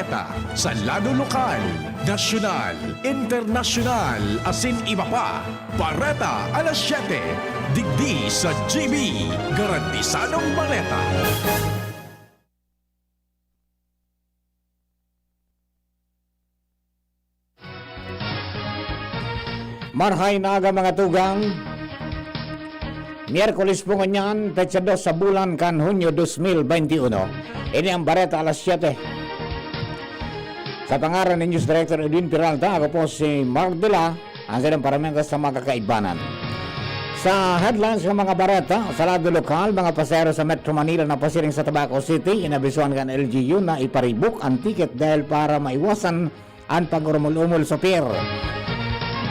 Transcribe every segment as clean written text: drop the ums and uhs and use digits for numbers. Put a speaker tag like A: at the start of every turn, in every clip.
A: baleta sa lado lokal, nasyonal, internasyonal, asin iba pa. Bareta Alas 7, digdi sa GB, garantisadong baleta.
B: Marhay na aga mga tugang. Miyerkules po nganyan, petsa 2 sa bulan kan Hunyo 2021. Ini ang Bareta Alas 7. Sa pangaran ni News Director Edwin Peralta, ako po si Mario Dela, ang silang paramentas sa mga kakaibanan. Sa headlines ng mga bareta, sa lado lokal, mga pasero sa Metro Manila na pasiring sa Tabaco City, inabisuan kan LGU na iparibok ang ticket dahil para maiwasan ang pag-urumul-umul sa pier.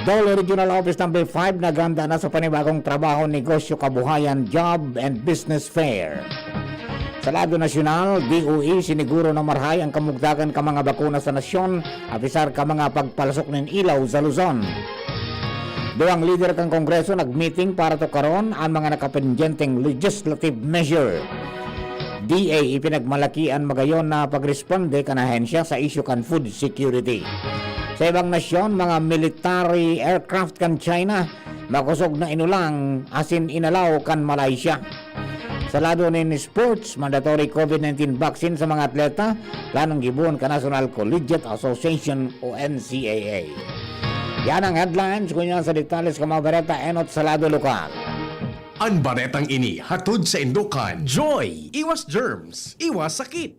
B: Dole Regional Office Number 5 naganda na sa panibagong trabaho, negosyo, kabuhayan, job and business fair. Sa lado nasyonal, DOE siniguro na marhay ang kamugdagan ka mga bakuna sa nasyon, apisar ka mga pagpalasok ng ilaw sa Luzon. Duwang leader kang kongreso nagmeeting para to karon ang mga nakapendyenteng legislative measure. DA ipinagmalakian magayon na pagresponde kan ahensya sa issue kan food security. Sa ibang nasyon, mga military aircraft kan China, makusog na inulang asin inalaw kan Malaysia. Sa lado ni sports, mandatory COVID-19 vaccine sa mga atleta, planong gibuon ka National Collegiate Association o NCAA. Yan ang headlines, kunyan sa detalles ka mga bareta enot sa lado lokal.
A: Ang baretang ini hatod sa Indukan. Joy! Iwas germs, iwas sakit.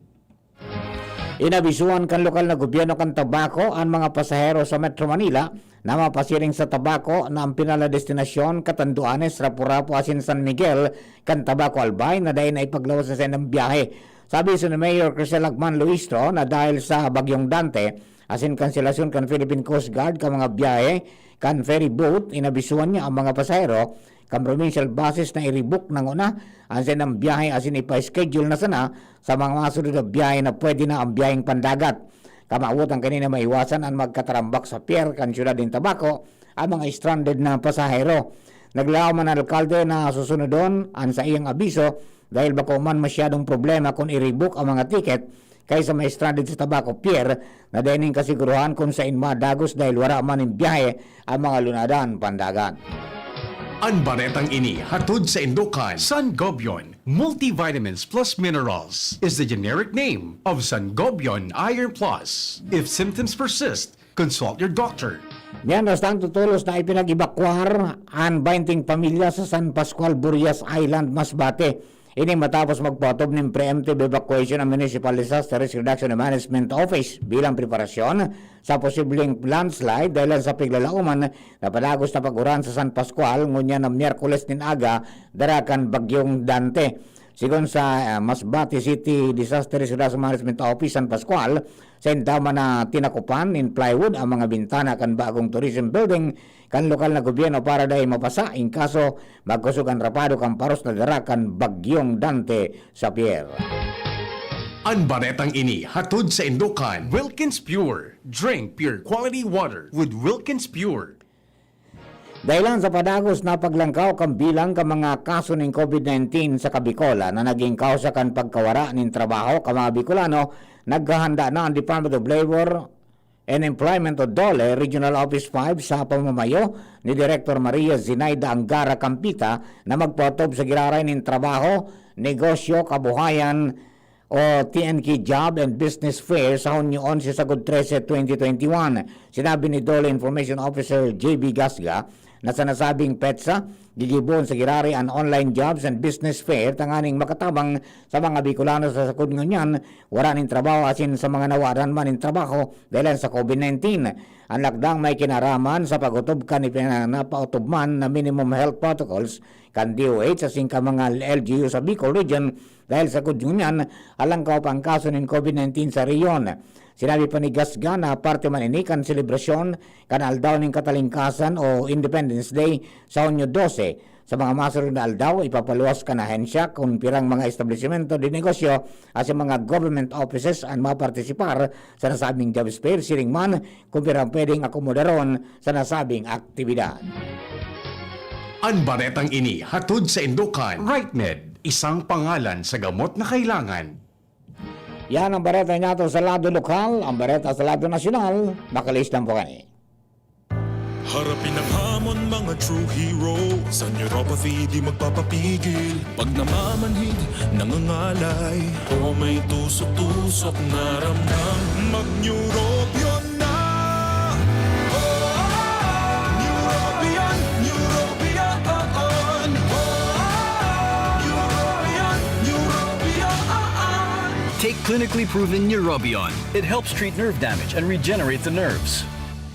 B: Inabisuan kan lokal na gobyerno kan tabako ang mga pasahero sa Metro Manila na mapasiring sa tabako na ang pinala destinasyon Catanduanes, Rapu-Rapu, asin San Miguel kan Tabaco Albay na dahil na ipaglawas sa ng biyahe. Sabi sa Mayor Crisel Agman Luistro na dahil sa bagyong Dante asin kanselasyon kan Philippine Coast Guard ka mga biyahe kan ferry boat, inabisuan niya ang mga pasahero kan provincial buses na i-rebook ng una asin ang biyahe asin ipa-schedule na sana sa mga masunod na biyahe na pwede na ang biyaheng pandagat. Kamaawot ang kanina maiwasan ang magkatarambak sa pier kan siyudad ng Tabaco ang mga stranded na pasahero. Naglaw man ang alkalde na susunod doon ang sa iyang abiso dahil bako man masyadong problema kung i-rebook ang mga ticket kaysa may stranded sa Tabaco Pier na dining kasiguruhan kung sa madagos dahil wala man yung biyahe ang mga lunadan pandagat.
A: Ang baretang ini hatod sa Indukan. Sangobion Multivitamins Plus Minerals is the generic name of Sangobion Iron Plus. If symptoms persist, consult your doctor.
B: Yan, bastang tutulos na ipinag-ibakwar ang 20 pamilya sa San Pascual, Burias Island, Masbate. Ini matapos magpatob ng preemptive evacuation ng Municipal Disaster Risk Reduction and Management Office bilang preparasyon sa posibleng landslide dahil sa piglalauman na palagos na paguran sa San Pascual ngunya na Miyerkules din aga darakan bagyong Dante. Sigon sa Masbate City Disaster Risk Reduction Management Office San Pascual, sa indama na tinakupan in plywood ang mga bintana kan bagong tourism building kan lokal na gobyerno para dahil mapasa in kaso magkusugan rapado kan paros na darakan bagyong Dante sa pier.
A: Ang baretang ini hatod sa Indukan. Wilkins Pure. Drink pure quality water with Wilkins Pure.
B: Dahilan sa padagos na paglangkaw kang bilang ka mga kaso ng COVID-19 sa Kabikola na naging kausa kan pagkawara ng trabaho ka mga Bicolano, naghahanda na ang Department of Labor and Employment o DOLE Regional Office 5 sa pamamayo ni Director Maria Zinaida Angara Campita na magpotob sa giraray ng trabaho, negosyo, kabuhayan o TNK Job and Business Fair sa Hunyo 11 sa Good 13, 2021. Sinabi ni DOLE Information Officer JB Gasga na sa nasabing petsa, gigibon sa girari ang online jobs and business fair tanganing makatabang sa mga Bicolano sa sakod nganyan, wala ning trabaho asin sa mga nawaran man ning trabaho dahil sa COVID-19. Ang lakdang may kinaraman sa pagutob kan ipinapautob man na minimum health protocols kan DOH asin ka mga LGU sa Bicol Region dahil sa sakod nganyan alang kaup ang kaso ng COVID-19 sa riyon. Sinabi pa ni Gasga na parte man ini kan selebrasyon kan aldaw ng katalingkasan o Independence Day sa Hunyo 12. Sa mga masunod na aldaw, ipapaluwas ka na ahensya kung pirang mga establishmento di negosyo at sa mga government offices ang mapartisipar sa nasabing job fair siring man kung pirang pwedeng akomodaron sa nasabing aktibidad.
A: Ang baretang ini hatod sa Indukan. RightMed, isang pangalan sa gamot na kailangan.
B: Yan ang bareta niya to sa lado lokal, ang bareta sa lado nasyonal. Makalis lang po kani.
C: Harapin ang hamon, mga true hero. Sa neuropathy di magpapapigil. Pag namamanhid, nangangalay, o may tusok-tusok na ramdam, mag-neurobion na. Neurobion, neurobion, neurobion, neurobion.
D: Take clinically proven Neurobion. It helps treat nerve damage and regenerate the nerves.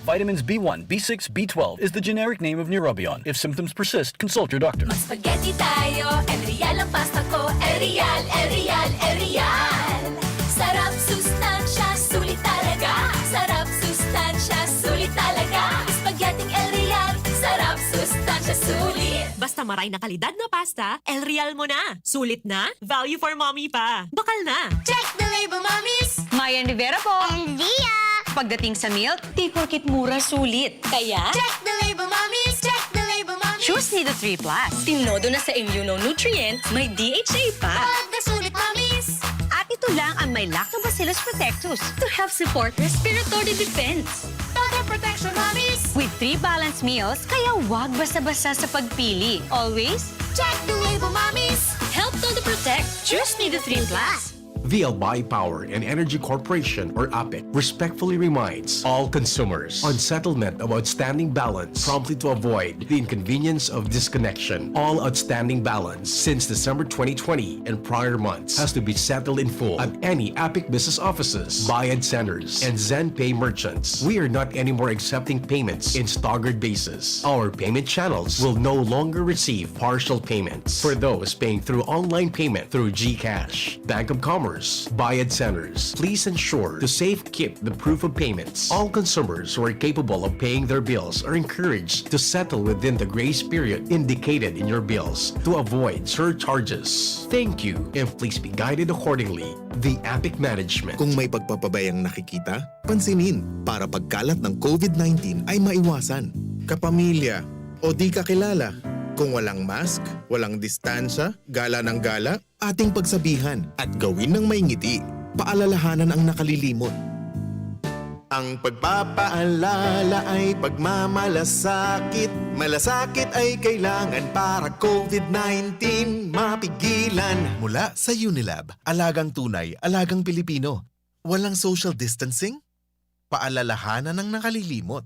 D: Vitamins B1, B6, B12 is the generic name of Neurobion. If symptoms persist, consult your doctor.
E: Mas spaghetti tayo, Erial ang pasta ko. Erial, Erial, Erial. Sarap, sustansya, sulit talaga. Sarap, sustansya, sulit talaga. Spaghetti Erial, sarap, sustansya, sulit.
F: Basta maray na kalidad na pasta, El Real mo na. Sulit na, value for mommy pa. Bakal na.
E: Check the label, mommies.
G: Mayan Rivera po.
E: And Dia.
G: Pagdating sa milk, di porkit mura sulit. Kaya,
E: Check the label, mommies. Check the label, mommies.
G: choose Nido 3 Plus. Tinodo na sa immunonutrients, may DHA pa.
E: Pag nasulit, mommies.
G: At ito lang ang may Lactobacillus protectus to help support respiratory defense.
E: Total protection, mommies.
G: With 3 balanced meals, kaya wag basta-basta sa pagpili. Always,
E: Check the label, mommies.
G: help Todo Protect. Choose Nido 3 Plus.
A: VLBI Power and Energy Corporation, or APEC, respectfully reminds all consumers on settlement of outstanding balance promptly to avoid the inconvenience of disconnection. All outstanding balance since December 2020 and prior months has to be settled in full at any APEC business offices, Bayad centers, and ZenPay merchants. We are not anymore accepting payments in staggered basis. Our payment channels will no longer receive partial payments. For those paying through online payment through GCash, Bank of Commerce, Bayad centers, please ensure to safe keep the proof of payments. All consumers who are capable of paying their bills are encouraged to settle within the grace period indicated in your bills to avoid surcharges. Thank you, and please be guided accordingly. The APIC Management.
H: Kung may pagpapabayang nakikita, pansinin para pagkalat ng COVID-19 ay maiwasan. Kapamilya o di kakilala, kung walang mask, walang distansya, gala ng gala, ating pagsabihan at gawin ng may ngiti. Paalalahanan ang nakalilimot. Ang pagpapaalala ay pagmamalasakit. Malasakit ay kailangan para COVID-19 mapigilan. Mula sa Unilab, alagang tunay, alagang Pilipino. Walang social distancing? Paalalahanan ng nakalilimot.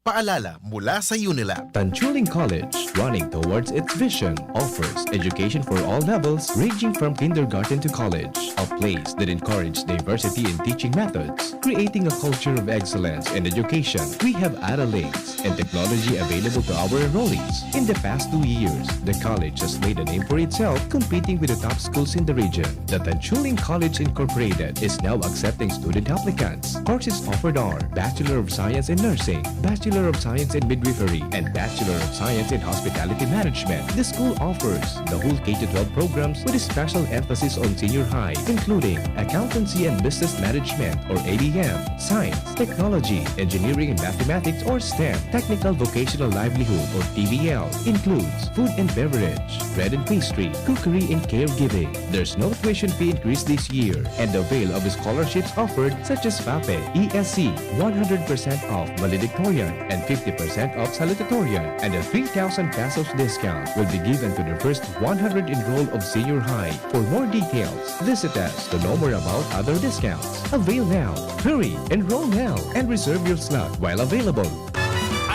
H: Paalala mula sa Unilab.
I: Tanchuling College, running towards its vision, offers education for all levels ranging from kindergarten to college. A place that encourages diversity in teaching methods, creating a culture of excellence in education. We have accolades and technology available to our enrollees. In the past 2 years, the college has made a name for itself, competing with the top schools in the region. The Tanchuling College Incorporated is now accepting student applicants. Courses offered are Bachelor of Science in Nursing, Bachelor of Science in Midwifery, and Bachelor of Science in Hospitality Management. The school offers the whole K-12 programs with a special emphasis on senior high, including Accountancy and Business Management or ABM, Science, Technology, Engineering and Mathematics or STEM, Technical Vocational Livelihood or TVL, includes Food and Beverage, Bread and Pastry, Cookery and Caregiving. There's no tuition fee increase this year, and the avail of scholarships offered such as FAPE, ESC, 100% off valedictorian, and 50% off salutatorian, and a 3,000 pesos discount will be given to the first 100 enrolled of senior high. For more details, visit us to know more about other discounts. Avail now, hurry, enroll now, and reserve your slot while available.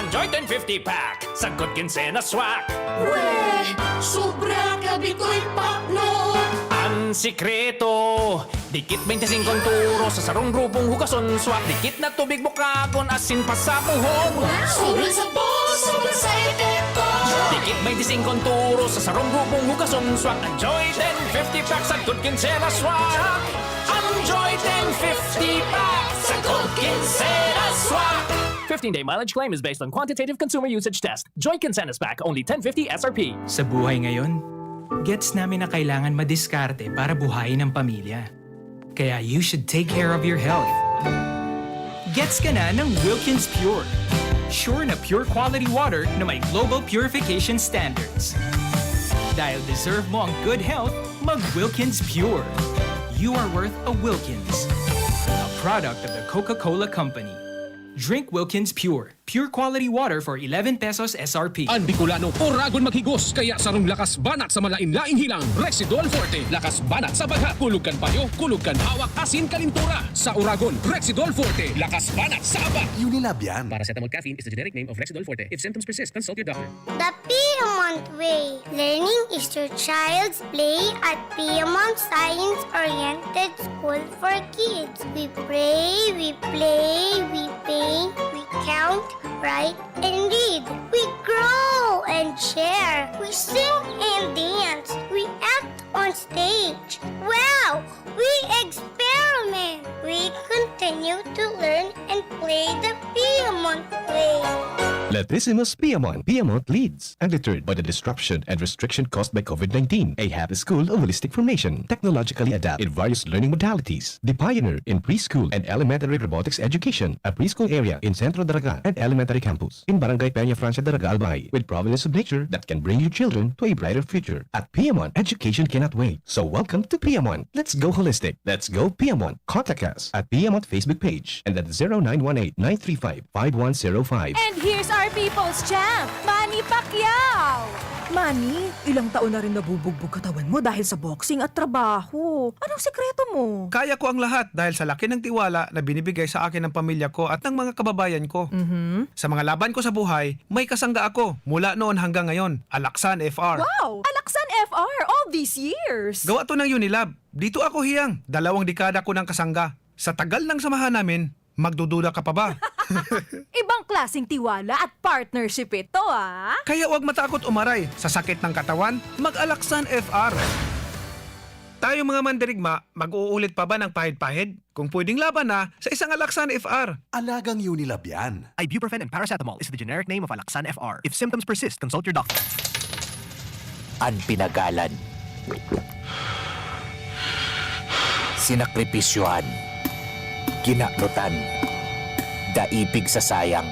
J: Enjoy 1050 pack, sagot kinsena swak.
E: Weh, sobra kabi ko'y pakno.
J: Ang sikreto, dikit 25 turo sa sarong grupong hugason swak. Dikit na tubig bukagon asin pa sa puhon.
E: Sobrang sabon, sobrang sa epekto.
J: Dikit 25 turo sa sarong grupong hugason swak. Enjoy 1050 pack, sagot kinsena swak. Enjoy 1050 pack, sagot kinsena swak. 15-day mileage claim is based on quantitative consumer usage test. Joy Kinsenas Pack, only 1050 SRP.
K: Sa buhay ngayon, gets namin na kailangan madiskarte para buhayin ang pamilya. Kaya you should take care of your health. Gets ka na ng Wilkins Pure. Sure na pure quality water na may global purification standards. Dahil deserve mo ang good health, mag Wilkins Pure. you are worth a Wilkins, a product of the Coca-Cola Company. Drink Wilkins Pure. Pure quality water for 11 pesos SRP.
J: Ang Bicolano, oragon maghigos, kaya sarong lakas banat sa malain-laing hilang. Rexidol Forte, lakas banat sa bagha. Kulugkan payo, kulugkan hawak, asin kalintura. Sa oragon, Rexidol Forte, lakas banat sa aba.
L: Unilab yan.
J: Paracetamol caffeine is the generic name of Rexidol Forte. If symptoms persist, consult your doctor.
M: The Piedmont Way. Learning is your child's play at Piedmont Science-Oriented School for Kids. We pray, we play, we paint, we count, write, and read. We grow and share. We sing and dance. We act on stage. Wow! We experiment. We continue to learn and play the Piedmont Way.
I: Latissimus Piedmont. Piedmont leads, undeterred by the disruption and restriction caused by COVID-19. A happy school of holistic formation, technologically adapted in various learning modalities. The pioneer in preschool and elementary robotics education. A preschool area in Centro Daraga and elementary campus in Barangay Peña Francia Daraga Albay, with providence of nature that can bring your children to a brighter future. At Piedmont, education cannot wait. So welcome to Piedmont. Let's go holistic. Let's go Piedmont. Contact us at Piedmont Facebook page and at 0918-935-5105.
E: And here's our people's champ, Manny Pacquiao!
N: Manny, ilang taon na rin nabubugbog katawan mo dahil sa boxing at trabaho. Anong sekreto mo?
O: Kaya ko ang lahat dahil sa laki ng tiwala na binibigay sa akin ng pamilya ko at ng mga kababayan ko. Sa mga laban ko sa buhay, may kasangga ako mula noon hanggang ngayon. Alaksan FR.
N: Wow! Alaksan FR all these years!
O: Gawa to ng Unilab. Dito ako hiyang. 2 dekada ko ng kasangga. Sa tagal ng samahan namin, magdududa ka pa ba?
N: Ibang klaseng tiwala at partnership ito, ah!
O: Kaya huwag matakot umaray. Sa sakit ng katawan, mag-Alaksan FR. Tayo mga mandirigma, mag-uulit pa ba ng pahid-pahid? Kung pwedeng laban na, sa isang Alaksan FR.
L: Alagang Unilab yan.
J: Ibuprofen and paracetamol is the generic name of Alaksan FR. If symptoms persist, consult your doctor.
P: Ang pinagalan. Sinakripisyohan. Ginaklutan. Daipig sa sayang.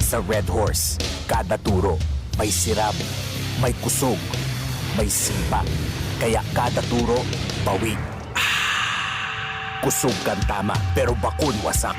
P: Sa Red Horse, kada turo, may sirab, may kusog, may simpa. Kaya kada turo, bawi. Kusog kan tama, pero bakun wasak.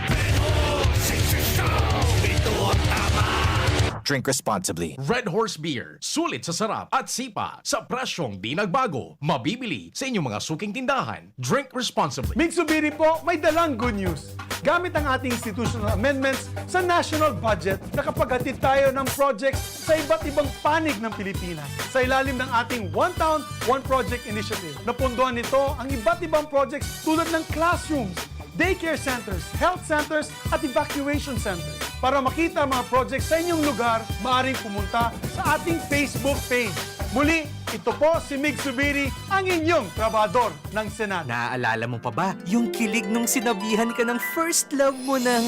P: Drink responsibly.
A: Red Horse Beer, sulit sa sarap at sipa sa presyong di nagbago. Mabibili sa inyong mga suking tindahan. Drink responsibly.
Q: Migsubiri po, may dalang good news. Gamit ang ating institutional amendments sa national budget, nakapaghatid tayo ng projects sa iba't ibang panig ng Pilipinas. Sa ilalim ng ating One Town, One Project Initiative. Napunduan nito ang iba't ibang projects tulad ng classrooms, daycare centers, health centers, at evacuation centers. Para makita ang mga projects sa inyong lugar, maaaring pumunta sa ating Facebook page. Muli, ito po si Mig Subiri, ang inyong trabador ng Senado.
R: Naaalala mo pa ba yung kilig nung sinabihan ka ng first love mo ng...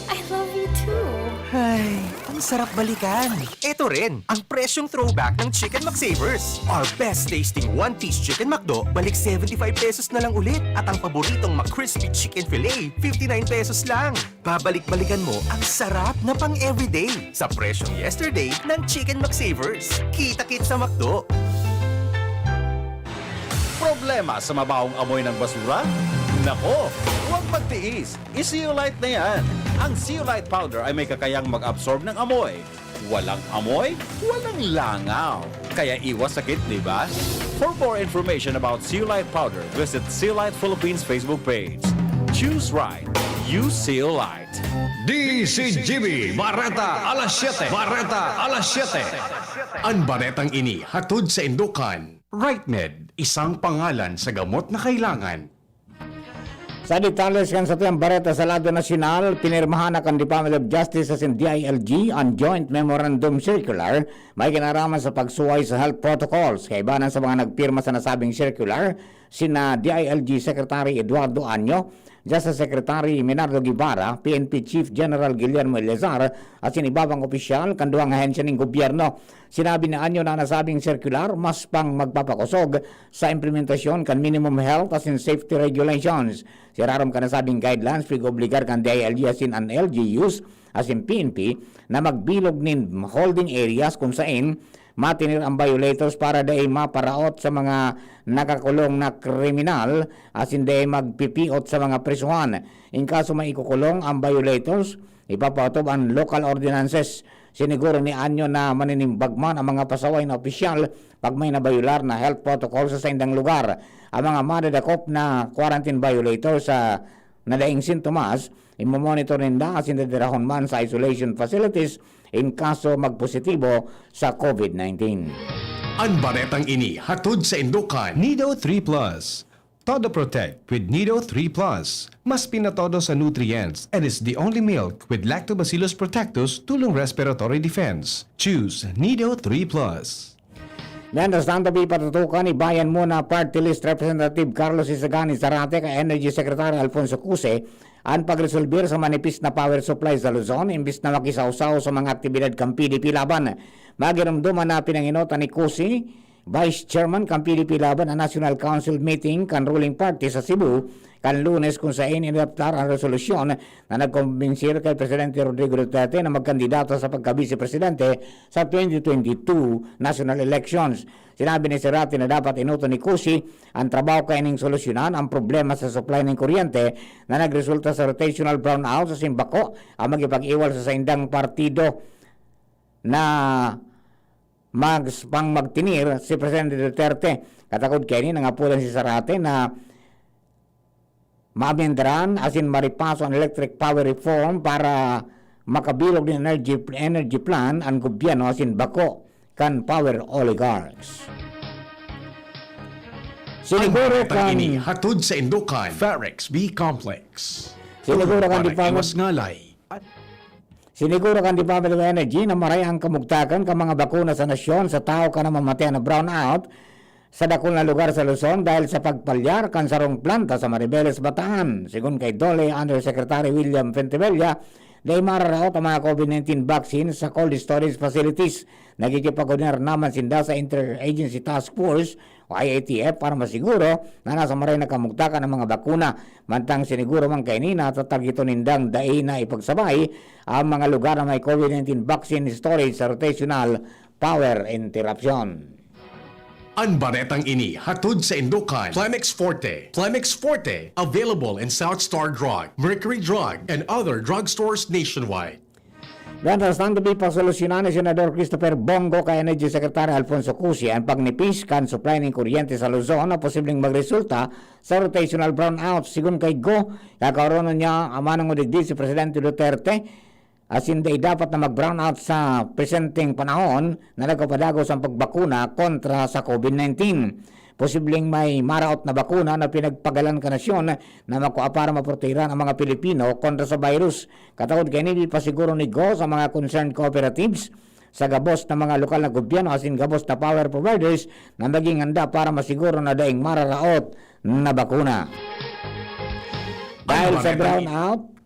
E: I love you too.
R: Ay, ang sarap balikan. Ito rin, ang presyong throwback ng Chicken McSavers. Our best tasting one-piece Chicken McDo, balik 75 pesos na lang ulit. At ang paboritong McCrispy Chicken Filet, 59 pesos lang. Babalik-balikan mo ang sarap na pang everyday sa presyong yesterday ng Chicken McSavers. Kita-kit sa McDo.
S: Problema sa mabawang amoy ng basura? Nako, huwag magtiis. I-Zeolite na yan. Ang Zeolite powder ay may kakayang mag-absorb ng amoy. Walang amoy, walang langaw. Kaya iwas sakit, di ba? For more information about Zeolite powder, visit Zeolite Philippines Facebook page. Choose right. Use Zeolite.
A: DZGB, Bareta Alas 7. Bareta Alas 7. Ang baretang ini hatod sa Indukan. RightMed, isang pangalan sa gamot na kailangan.
B: Sa detalles kan sa tiyang Bareta sa lado nasyonal, pinirmahan na kan Department of Justice as in DILG ang Joint Memorandum Circular may kinaraman sa pagsuway sa health protocols. Kaibanan sa mga nagpirma sa nasabing circular, sina DILG Secretary Eduardo Anyo, Justice Secretary Menardo Guevara, PNP Chief General Guillermo Elezar at sinibabang opisyal kanduang ahensya ng gobyerno. Sinabi ni Anyo na nasabing circular mas pang magpapakusog sa implementasyon kan minimum health as in safety regulations. Siraram ka nasabing guidelines prig-obligar kan DILG as in an LGUs as in PNP na magbilog nin holding areas kung saan matinir ang violators para dahil maparaot sa mga nakakulong na kriminal as hindi magpipiot sa mga prisuhan. In kaso may ikukulong ang violators, ipapautob ang local ordinances. Siniguro ni Anyo na maninimbagman ang mga pasaway na opisyal pag may nabayular na health protocol sa indang lugar. Ang mga madadakop na quarantine violators sa nadaing sintomas, imomonitor ninda as indadirahon man sa isolation facilities in kaso magpositibo sa COVID-19.
A: Ang baretang ini hatod sa Indukan.
I: Nido 3 Plus. Todo Protect with Nido 3 Plus. Mas pinatodo sa nutrients and is the only milk with Lactobacillus protectus tulong respiratory defense. Choose Nido 3 Plus.
B: Mientras tanto, pipatutukan ni Bayan Muna Party List Representative Carlos Isagani Zarate kay Energy Secretary Alfonso Cuse ang pagresolbir sa manipis na power supply sa Luzon imbis na makisawsaw sa mga aktibidad kang PDP laban. Magiramduman na pinanginota ni Cuse, Vice Chairman kang PDP laban ang National Council meeting kan ruling party sa Cebu kan Lunes kung saan inadaptar ang resolusyon na nagkombinsir kay Presidente Rodrigo Duterte na magkandidato sa pagka-vice-presidente sa 2022 national elections. Sinabi ni Serati na dapat inuto ni Cusi ang trabaho kaining solusyonan ang problema sa supply ng kuryente na nagresulta sa rotational brownout sa Simbako ang magipag-iwal sa indang partido na magtinir si Presidente Duterte. Katakod kaini nangapulan si Serati na maamendran as in maripaso ang electric power reform para makabilog ng energy plan ang gobyerno as in bako kan power oligarchs. Siniguro kan
A: ini hatod sa Indukan. Farex B Complex.
B: Siniguro kan
A: Iwas ngalay.
B: Siniguro kan Department of Energy na maray ang kamugtakan ka mga bakuna sa nasyon sa tao ka na mamatay na brownout sa dakol na lugar sa Luzon dahil sa pagpalyar kan sarong planta sa Maribeles, Bataan. Sigun kay Dole Undersecretary William Fentevella, dahil mararaot ang mga COVID-19 vaccines sa cold storage facilities. Nagkikipag-ordinar naman sinda sa Interagency Task Force o IATF para masiguro na nasa maray na kamugtakan ng mga bakuna. Mantang siniguro man kay nina tatargito nindang dai na ipagsabay ang mga lugar na may COVID-19 vaccine storage sa rotational power interruption.
A: Ang baretang ini hatod sa Indukan. Plemex Forte. Plemex Forte, available in South Star Drug, Mercury Drug, and other drugstores nationwide.
B: Mientras tanto, pipasolusyonan ni Senador Christopher Bongo kay Energy Secretary Alfonso Cusi ang pagnipis kan supply ng kuryente sa Luzon na posibleng magresulta sa rotational brownout. Sigun kay Go, kakaroon niya amanang udigdi si Presidente Duterte as hindi dapat na mag-brownout sa presenteng panahon na nagkapadagos ang pagbakuna kontra sa COVID-19. Posibleng may maraot na bakuna na pinagpagalan ka nasyon na makuha para maprotehiran ang mga Pilipino kontra sa virus. Katawad kay nili pa siguro ni Go sa mga concerned cooperatives sa gabos ng mga lokal na gobyerno as in gabos na power providers na maging handa para masiguro na daing mararaot na bakuna. Dahil sa brownout,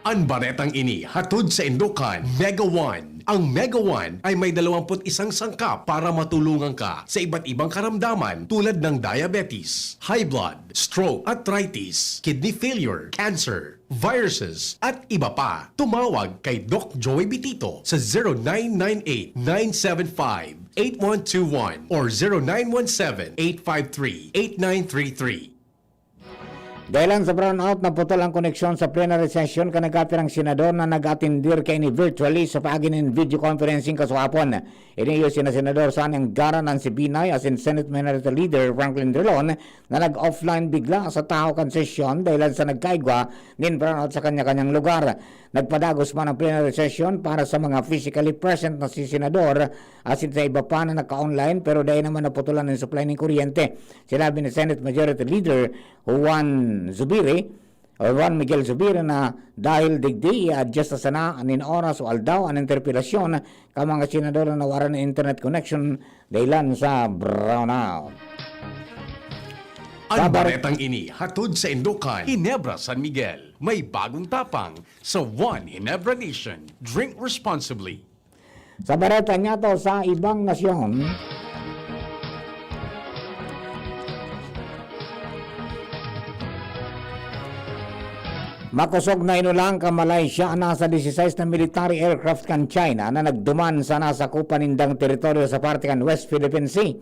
A: Ang baretang ini hatod sa Indukan. Mega One. Ang Mega One ay may 21 sangkap para matulungan ka sa iba't ibang karamdaman tulad ng diabetes, high blood, stroke, arthritis, kidney failure, cancer, viruses, at iba pa. Tumawag kay Doc Joey Bitito sa 0998-975-8121 or 0917-853-8933.
B: Dahil sa brownout na putol ang koneksyon sa plenary session kanagapirang senador na nag-atindir kay ni virtually sa paaginin video conferencing kaswapon. Iniyo sina Senador Sanang Garan ng Sibinay as in Senate Minority Leader Franklin Drilon na nag-offline bigla sa tao kan session dahil sa nagkaigwa nin brownout sa kanya-kanyang lugar. Nagpadagos man ang plenary session para sa mga physically present na si Senador as in sa iba pa na naka-online pero dahil naman naputulan ng supply ng kuryente. Sinabi ni Senate Majority Leader Juan Miguel Zubiri na dahil digdi i-adjust sa sana anin oras o aldaw ang interpelasyon ka mga senador na nawaran ng internet connection dahilan sa brownout.
A: Ang baretang ini hatod sa Indukan. Ginebra San Miguel. May bagong tapang sa One Ginebra Nation. Drink responsibly.
B: Sa bareta niya to sa ibang nasyon, Makusog na inulang ka Malaysia nasa 16 na military aircraft kan China na nagduman sa nasakupan nindang teritoryo sa parte kan West Philippine Sea.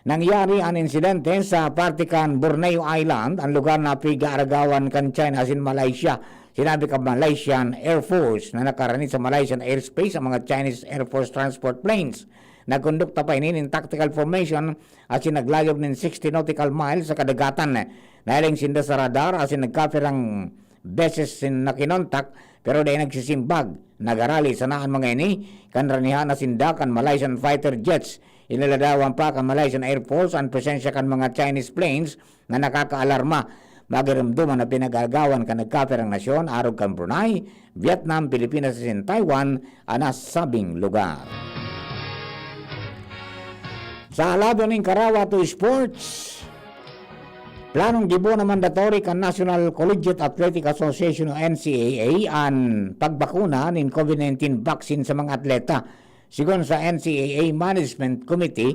B: Nangyari ang insidente sa parte kan Borneo Island, ang lugar na pigaaragawan kan China asin Malaysia. Sinabi ka Malaysian Air Force na nakarani sa Malaysian airspace ang mga Chinese Air Force transport planes. Nagkondukta pa inin in tactical formation asin naglayog nin 60 nautical miles sa kadagatan. Nahiling sinda sa radar asin nagkapirang beses sin nakinontak pero dahil nagsisimbag nagarali sa naan mga ini kanranihan na sinda kan Malaysian fighter jets. Iniladawan pa kan Malaysian Air Force ang presensya kan mga Chinese planes na nakakaalarma. Magiramduman na pinagagawan kan nagkapirang nasyon arog kan Brunei, Vietnam, Pilipinas at Taiwan ang nasabing lugar. Sa laban ng Karawa to Sports, planong gibo na mandatory kan National Collegiate Athletic Association o NCAA ang pagbakuna ng COVID-19 vaccine sa mga atleta. Sigon sa NCAA Management Committee,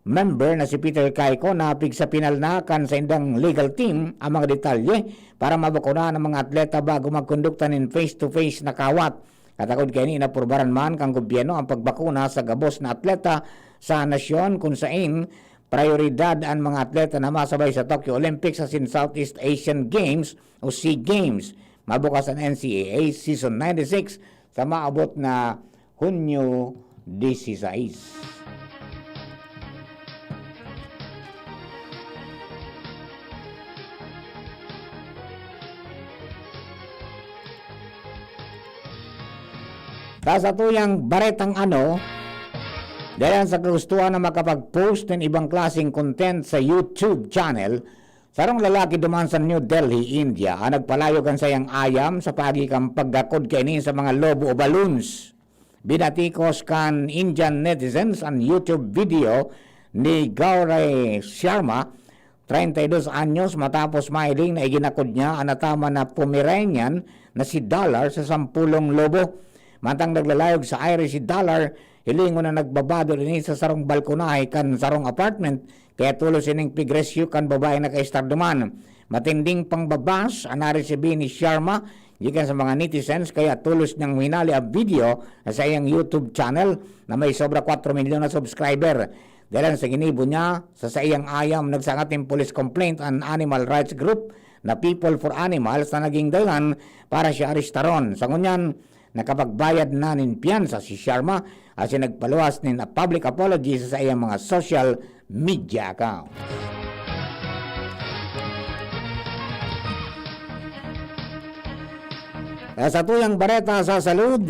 B: member na si Peter Cayco na sa pinal na kan sa indang legal team ang mga detalye para mabakuna ng mga atleta bago magkondukta ng face-to-face na kawat. Katakod kayo ni inapurbaran man kang gobyerno ang pagbakuna sa gabos na atleta sa nasyon kung saan prioridad ang mga atleta na masabay sa Tokyo Olympics at in Southeast Asian Games o SEA Games. Mabukas ang NCAA Season 96 sa maabot na Hunyo 16. Sa tuyang baretang dahil sa kagustuhan na makapag-post ng ibang klaseng content sa YouTube channel, sarong lalaki duman sa New Delhi, India, ang nagpalayogan sayang ayam sa pagikang paggakod kainin sa mga lobo o balloons. Binatikos kan Indian netizens ang YouTube video ni Gaurav Sharma, 32 anyos matapos mailing na iginakod niya ang natama na Pomeranian na si Dollar sa 10 lobo. Matang naglalayog sa Irish si Dollar, hilingon na nagbabado rin sa sarong balkonahe kan sarong apartment, kaya tulos ining pigresyo kan babae na kaistar duman. Matinding pangbabas ang naresibi ni Sharma, gikan sa mga netizens, kaya tulos niyang hinali ang video sa iyang YouTube channel na may sobra 4 milyon na subscriber. Dahil sa ginibo niya, sa iyang ayam, nagsangat ng police complaint ang animal rights group na People for Animals na naging dahilan para siya aristaron. Sa ngunyan, nakapagbayad na nin piyansa si Sharma at siya nagpaluwas nin public apology sa iyang mga social media account. Sa tuyang bareta sa salud,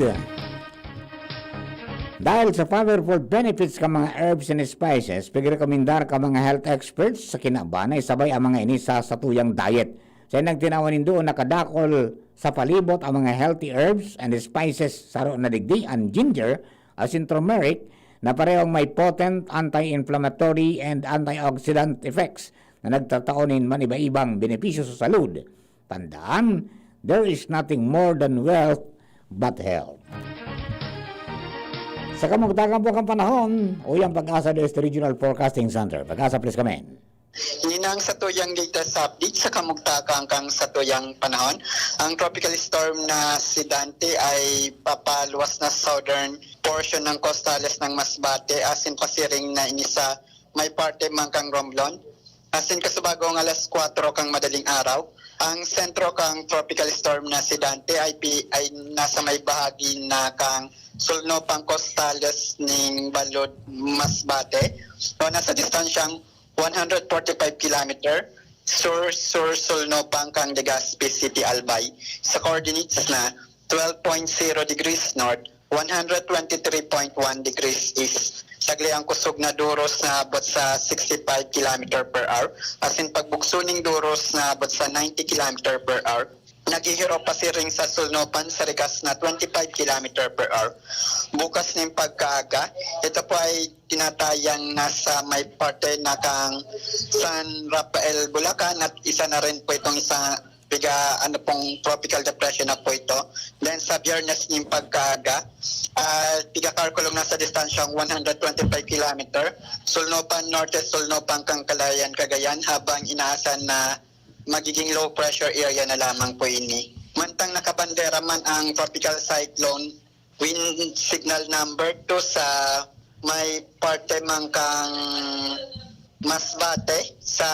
B: dahil sa powerful benefits ka mga herbs and spices, pagrekomendar ka mga health experts sa kinabanay sabay ang mga ini sa tuyang diet. Sa nagtinawanin doon nakadakol sa palibot ang mga healthy herbs and spices saro na digdi ang ginger as in turmeric na parehong may potent anti-inflammatory and antioxidant effects na nagtataonin man iba-ibang benepisyo sa salud. Tandaan, there is nothing more than wealth but health. Sa kamugtakan po kang panahon, uyang Pag-asa West Regional Forecasting Center. Pag-asa, please come in.
T: Ninang sa tuyang latest update sa kamugtakan kang sa tuyang panahon, ang tropical storm na si Dante ay papaluwas na southern portion ng costales ng Masbate asin pasiring na inisa may parte man kang Romblon. Asin kasubagong alas 4 kang madaling araw, ang sentro kang tropical storm na si Dante ay nasa may bahagi na kang sulno pang costales ng Balod Masbate o nasa distansyang 145 km sur-sulno pang kang Legazpi City, Albay sa coordinates na 12.0 degrees north, 123.1 degrees east. Sagli ang kusog na duros na abot sa 65 km per hour, asin pagbugsuning duros na abot sa 90 km per hour. Naghihiro pa si ring sa sulnopan sa rikas na 25 km per hour. Bukas ng pagkaaga, ito po ay tinatayang nasa may parte na kang San Rafael, Bulacan at isa na rin po itong isa tropical depression na po ito. Then sa Biyernes ng pagkaaga, tiga-karkulong nasa distansyang 125 km. Sulnopan Norte, Sulnopan kang Kalayan, Cagayan habang inaasan na magiging low pressure area na lamang po ini. Mantang nakabandera man ang tropical cyclone, wind signal number 2 sa may parte man kang Masbate, sa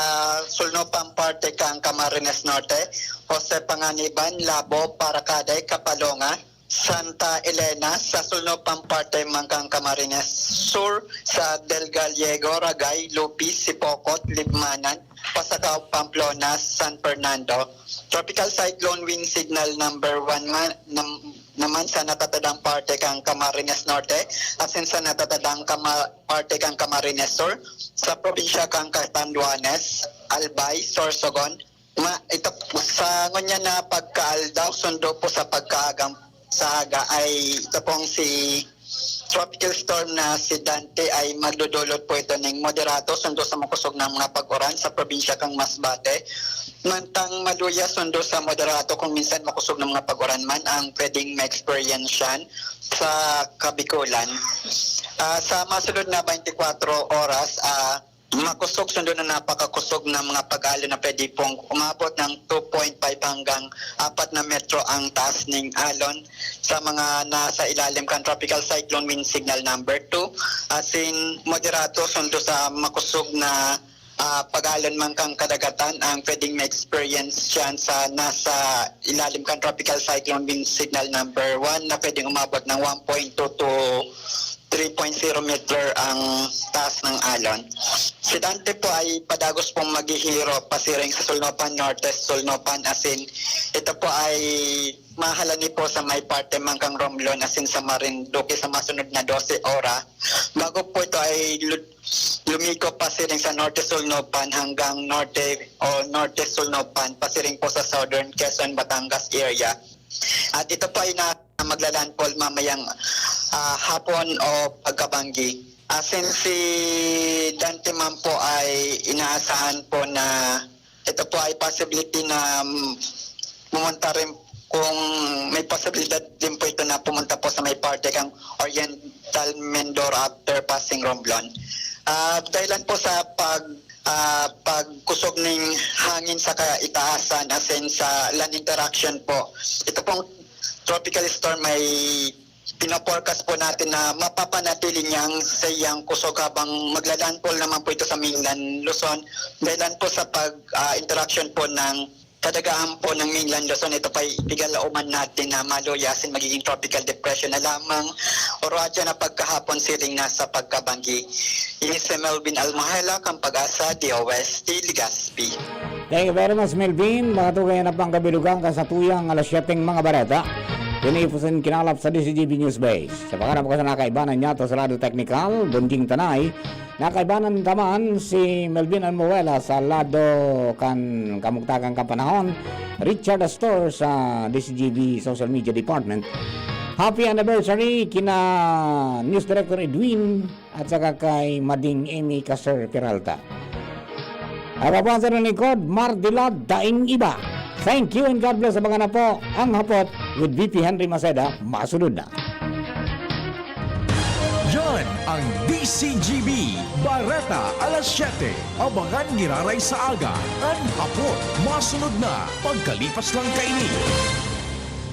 T: sulnopang parte kang Camarines Norte, Jose Panganiban, Labo, Paracade, Kapalonga, Santa Elena, sa sulnopang parte man kang Camarines Sur, sa Del Gallego, Ragay, Lupi, Sipocot, Libmanan, Pasacao, Pamplona, San Fernando. Tropical cyclone wind signal number 1 naman sa natatadang parte kang Camarines Norte, asin sa natatadang parte kang Camarines Sur, sa probinsya kang Catanduanes, Albay, Sorsogon. Ito sa ngunya na pagkaaldaw, sundo po sa pagkaagang saga ay ito pong si tropical storm na si Dante ay magdudulot po ito ng moderato sundo sa makusog ng mga pag-uran sa probinsya kang Masbate. Mantang maluya sundo sa moderato kung minsan makusog ng mga pag-uran man ang pwedeng ma-experience yan sa Kabikulan. Sa masunod na 24 oras, makusog sundo na napakakusog ng mga pag-alon na pwede pong umabot ng 2.5 hanggang 4 na metro ang taas ng alon sa mga nasa ilalim kan tropical cyclone wind signal number 2. Asin moderato sundo sa makusog na pag-alon man kang kadagatan ang pwedeng ma-experience yan sa nasa ilalim kan tropical cyclone wind signal number 1 na pwedeng umabot ng 1.2 to 3.0 meter ang taas ng alon. Si Dante po ay padagos pong maghihiro pasiring sa Sulnopan Norte, Sulnopan asin. Ito po ay mahalani po sa may parte mangkang Romblon asin sa Marinduque sa masunod na 12 ora. Bago po ito ay lumiko pasiring sa Norte Sulnopan hanggang Norte Sulnopan pasiring po sa Southern Quezon, Batangas area. At ito po ay maglalandfall mamayang hapon o pagkabanggi. Asin si Dante man po ay inaasahan po na ito po ay possibility na pumunta rin kung may posibilidad din po ito na pumunta po sa may parte kang Oriental Mindoro after passing Romblon. Dahilan po sa pagkusog ng hangin sa kaitaasan asin sa land interaction po. Ito pong tropical storm ay pinoforecast po natin na mapapanatili niyang sa iyang kusog habang maglalandfall naman po ito sa mainland Luzon. Dahilan po sa pag-interaction po ng kadagaan po ng mainland Luzon, ito pa ipigalauman natin na maluyasin magiging tropical depression na lamang o radya na pagkahapon siring nasa pagkabanggi. Ini si Melvin Almahela, kang Pag-asa, DOST, Legazpi.
B: Thank you very much, Melvin. Makatugay na pang kabilugang kasatuyang alas 7 mga bareta. Pinipusin kinalap sa DZGB News Base. Sa pangarap ko sa nakaibanan niya to sa Lado Technical, Bunding Tanay. Nakaibanan taman si Melvin Almuela sa Lado Kamugtagang Kapanahon. Richard Appstore sa DZGB Social Media Department. Happy anniversary kina News Director Edwin at saka kay Mading Amy Caser Peralta. Apapansa ng likod, Mardila Daing Iba. Thank you and God bless sa mga na po. Ang hapot with VP Henry Maceda, masunod na.
A: Yan ang DZGB Bareta Alas 7. Abangan giraray sa aga. Ang hapot, masunod na. Pagkalipas lang kaini.